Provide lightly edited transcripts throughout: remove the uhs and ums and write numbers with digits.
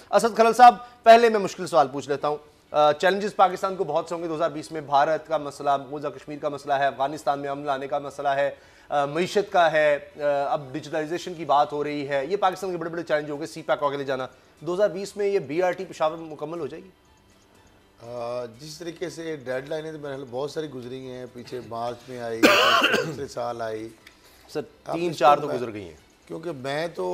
असद खलल साहब, पहले मैं मुश्किल सवाल पूछ लेता हूँ। चैलेंजेस पाकिस्तान को बहुत से होंगे 2020 में। भारत का मसला, मकबूजा कश्मीर का मसला है, अफगानिस्तान में अमन लाने का मसला है, मीशत का है, अब डिजिटलाइजेशन की बात हो रही है। ये पाकिस्तान के बड़े बड़े चैलेंज होंगे। सीपैक को आगे ले जाना 2020 में ये BRT पेशावर में मुकम्मल हो जाएगी? जिस तरीके से डेडलाइनें तो मेरे बहुत सारी गुजरी हैं, पीछे मार्च में आई, पिछले साल आई सर, 3-4 तो गुजर गई हैं। क्योंकि मैं तो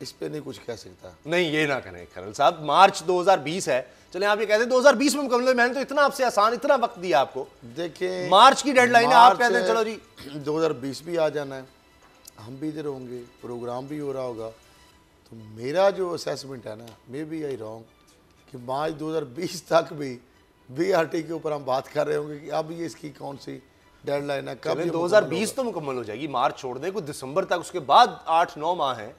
इस पे नहीं कुछ कह सकता। नहीं, ये ना करें खलल साहब, मार्च 2020 है। चले आप ये कहते हैं 2020 में मुकम्मल। मैंने तो इतना आपसे आसान, इतना वक्त दिया आपको। देखिए, मार्च की डेडलाइन है, आप कहते हैं चलो जी 2020 भी आ जाना है, हम भी इधर होंगे, प्रोग्राम भी हो रहा होगा। तो मेरा जो असेसमेंट है ना, मे बी आई रॉन्ग, कि मार्च 2020 तक भी BRT के ऊपर हम बात कर रहे होंगे कि अब ये इसकी कौन सी डेडलाइन है, कब 2020 तो मुकम्मल हो जाएगी। मार्च छोड़ दें, कुछ दिसंबर तक, उसके बाद 8-9 माह हैं,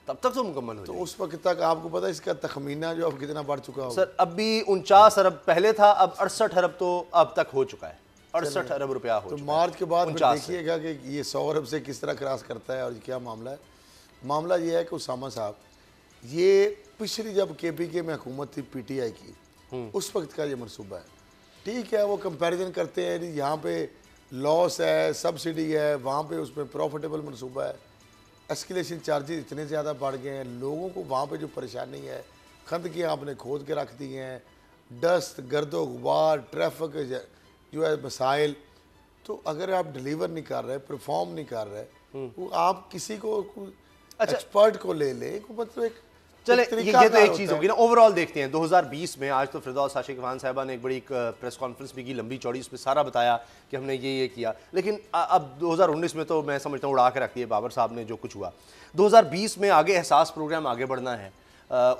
तब तक तो मुकम्मल हो जाएगी। तो उस वक्त तक आपको पता है इसका तखमीना जो अब कितना बढ़ चुका होगा? सर, अभी 49 अरब पहले था, अब 68 अरब तो अब तक हो चुका है। 68 अरब रुपया हो तो चुका मार्च के बाद देखिएगा कि ये 100 अरब से किस तरह क्रॉस करता है और क्या मामला है। मामला ये है कि उसामा साहब, ये पिछली जब KPK में हुकूमत थी PTI की, उस वक्त का ये मनसूबा है। ठीक है, वो कंपैरिजन करते हैं, यहाँ पे लॉस है, सब्सिडी है, वहाँ पे उसमें प्रॉफिटेबल मनसूबा है। एस्केलेशन चार्जेस इतने ज़्यादा बढ़ गए हैं, लोगों को वहाँ पे जो परेशानी है, खंदकियाँ आपने खोद के रख दी हैं, डस्ट, गर्दो गुबार, ट्रैफिक जो है, मसाइल। तो अगर आप डिलीवर नहीं कर रहे, परफॉर्म नहीं कर रहे, वो आप किसी को एक्सपर्ट को ले लें, मतलब एक चले, ये तो एक चीज होगी ना। ओवरऑल देखते हैं 2020 में। आज तो फिरदौस आशिक खान साहिबा ने एक बड़ी प्रेस कॉन्फ्रेंस भी की, लंबी चौड़ी, उसमें सारा बताया कि हमने ये किया। लेकिन अब 2019 में तो मैं समझता हूँ उड़ा के रख दिए बाबर साहब ने जो कुछ हुआ। 2020 में आगे एहसास प्रोग्राम आगे बढ़ना है,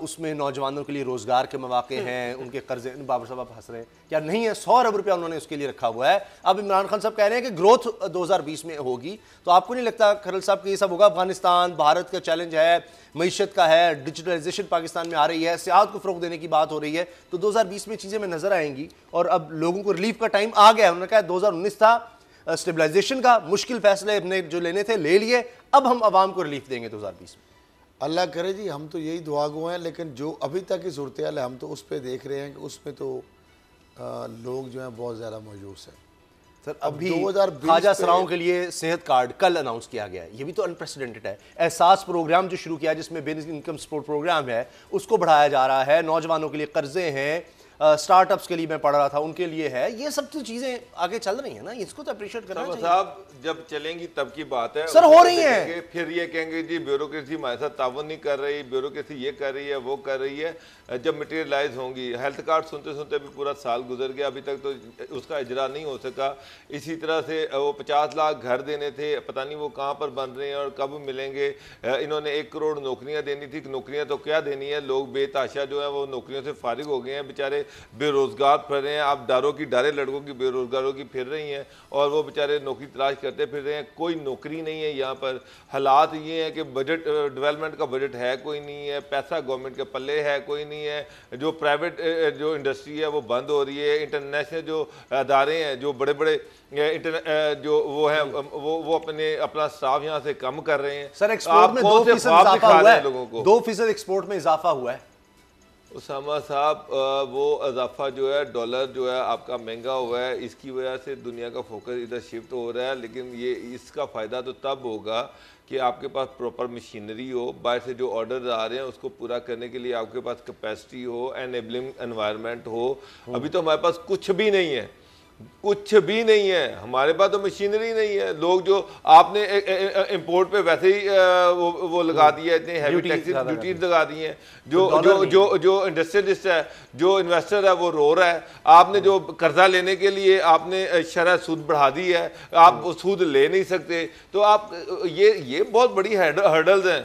उसमें नौजवानों के लिए रोजगार के मौके हैं, उनके कर्जे, बाबर साहब आप हंस रहे हैं, क्या नहीं है? 100 अरब रुपया उन्होंने उसके लिए रखा हुआ है। अब इमरान खान साहब कह रहे हैं कि ग्रोथ 2020 में होगी। तो आपको नहीं लगता खरल साहब कि ये सब होगा? अफगानिस्तान, भारत का चैलेंज है, मीशत का है, डिजिटलाइजेशन पाकिस्तान में आ रही है, सियाहत को फ़रोग़ देने की बात हो रही है, तो 2020 में चीज़ें में नज़र आएंगी। और अब लोगों को रिलीफ का टाइम आ गया है। उन्होंने कहा 2019 था स्टेबलाइजेशन का, मुश्किल फैसले अपने जो लेने थे ले लिए, अब हम आवाम को रिलीफ देंगे 2020 में। अल्लाह करे जी, हम तो यही दुआ गो हैं। लेकिन जो अभी तक की सूरत हाल है, हम तो उस पर देख रहे हैं कि उसमें तो लोग जो हैं बहुत ज़्यादा मायूस हैं। सर, अभी ख्वाजा सराओं के लिए सेहत कार्ड कल अनाउंस किया गया है, ये भी तो अनप्रेसिडेंटेड है। एहसास प्रोग्राम जो शुरू किया, जिसमें बेसिक इनकम सपोर्ट प्रोग्राम है, उसको बढ़ाया जा रहा है। नौजवानों के लिए कर्जे हैं, स्टार्टअप्स के लिए मैं पढ़ रहा था, उनके लिए है। ये सब तो चीजें आगे चल रही है ना, इसको तो अप्रिशिएट करना चाहिए। साहब, जब चलेंगी तब की बात है सर, हो रही है। फिर ये कहेंगे जी ब्यूरोक्रेसी हमारे साथ तावन नहीं कर रही, ब्यूरोक्रेसी ये कर रही है, वो कर रही है। जब मटेरियलाइज होंगी, हेल्थ कार्ड सुनते सुनते भी पूरा साल गुजर गया, अभी तक तो उसका इजरा नहीं हो सका। इसी तरह से वो 50 लाख घर देने थे, पता नहीं वो कहाँ पर बन रहे हैं और कब मिलेंगे। इन्होंने 1 करोड़ नौकरियाँ देनी थी, नौकरियाँ तो क्या देनी है, लोग बेताशा जो है वो नौकरियों से फारिग हो गए हैं, बेचारे बेरोजगार फिर रहे हैं। आप डारों की डारे लड़कों की बेरोजगारों की फिर रही हैं और वो बेचारे नौकरी तलाश करते फिर रहे हैं। कोई नौकरी नहीं है यहाँ पर। हालात ये हैं कि बजट, डेवलपमेंट का बजट है कोई नहीं है, पैसा गवर्नमेंट के पल्ले है कोई नहीं है। जो प्राइवेट जो इंडस्ट्री है वो बंद हो रही है। इंटरनेशनल जो अदारे हैं, जो बड़े बड़े जो वो हैं, वो अपना स्टाफ यहाँ से कम कर रहे हैं। सर, एक्सपोर्ट में 2% इजाफा हुआ है, लोगों को 2% एक्सपोर्ट में इजाफा हुआ है। उसामा साहब, वो इजाफा जो है, डॉलर जो है आपका महंगा हुआ है, इसकी वजह से दुनिया का फोकस इधर शिफ्ट हो रहा है। लेकिन ये इसका फ़ायदा तो तब होगा कि आपके पास प्रॉपर मशीनरी हो, बाहर से जो ऑर्डर आ रहे हैं उसको पूरा करने के लिए आपके पास कैपेसिटी हो, एनेबलिंग एनवायरनमेंट हो। अभी तो हमारे पास कुछ भी नहीं है, कुछ भी नहीं है। हमारे पास तो मशीनरी नहीं है। लोग जो आपने इंपोर्ट पे वैसे ही वो लगा दिया, इतने हैवी टैक्सेस ड्यूटीज लगा दी हैं। जो इंडस्ट्रियलिस्ट है, जो इन्वेस्टर है, वो रो रहा है। आपने जो कर्जा लेने के लिए आपने शरह सूद बढ़ा दी है, आप सूद ले नहीं सकते। तो आप ये बहुत बड़ी हर्डल्स हैं।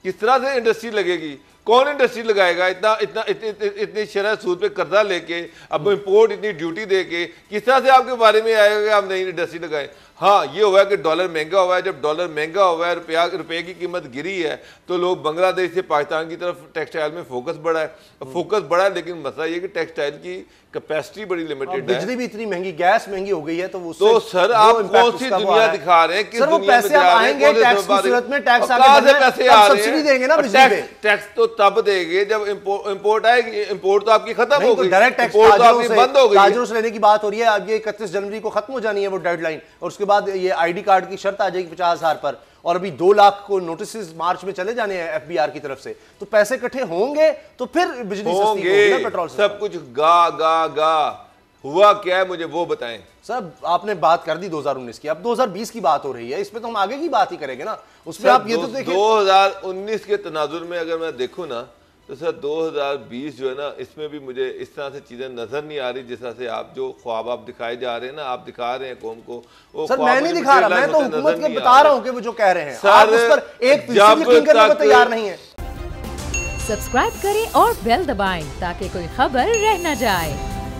किस तरह से इंडस्ट्री लगेगी? कौन इंडस्ट्री लगाएगा इतनी शरह सूद पे कर्जा लेके, अब इंपोर्ट इतनी ड्यूटी दे के? किस तरह से आपके बारे में आएगा कि आप नई इंडस्ट्री लगाएं? हाँ, ये हुआ है कि डॉलर महंगा हुआ है। जब डॉलर महंगा हुआ है, रुपये की कीमत गिरी है, तो लोग बांग्लादेश से पाकिस्तान की तरफ टेक्सटाइल में फोकस बढ़ा है। फोकस बढ़ा है, लेकिन मसला ये कि टेक्सटाइल की कैपेसिटी बड़ी लिमिटेड है। बिजली भी इतनी महंगी, गैस महंगी हो गई है, तो सर आप कौन सी दुनिया दिखा रहे हैं? सर वो पैसे आप आएंगे टैक्स की सूरत में, टैक्स आगे पैसे आ रहे हैं, सब्सिडी देंगे ना बिजली पे। टैक्स तो तब देंगे जब इंपोर्ट आएगी। इंपोर्ट तो आपकी खत्म हो गई, डायरेक्ट टैक्स बंद हो गई, ताजरों से लेने की बात हो रही है। अब ये 31 जनवरी को खत्म हो जानी है वो डेडलाइन, और उसके बाद ये आईडी कार्ड की शर्त आ जाएगी 50,000 पर, और अभी 2 लाख को नोटिस मार्च में चले जाने हैं एफबीआर की तरफ से। तो पैसे इकट्ठे होंगे तो फिर बिजली सस्ती होगी ना, पेट्रोल सब कुछ गा गा गा हुआ क्या है मुझे वो बताएं। सर आपने बात कर दी 2019 की, अब 2020 की बात हो रही है, इसमें तो हम आगे की बात ही करेंगे ना। उसमें आप ये तो देखिए 2019 के तनाजुर में अगर मैं देखूं ना, तो सर 2020 जो है ना, इसमें भी मुझे इस तरह से चीजें नजर नहीं आ रही जिस तरह से आप जो ख्वाब आप दिखाए जा रहे हैं ना, आप दिखा रहे हैं कौम को। वो सर मैं नहीं दिखा रहा, मैं तो हुकूमत के बता रहा हूं कि वो जो कह रहे हैं, आप उस पर एक जब यकीन करने को तैयार नहीं है। सब्सक्राइब करें और बेल दबाएं ताकि कोई खबर रह न जाए।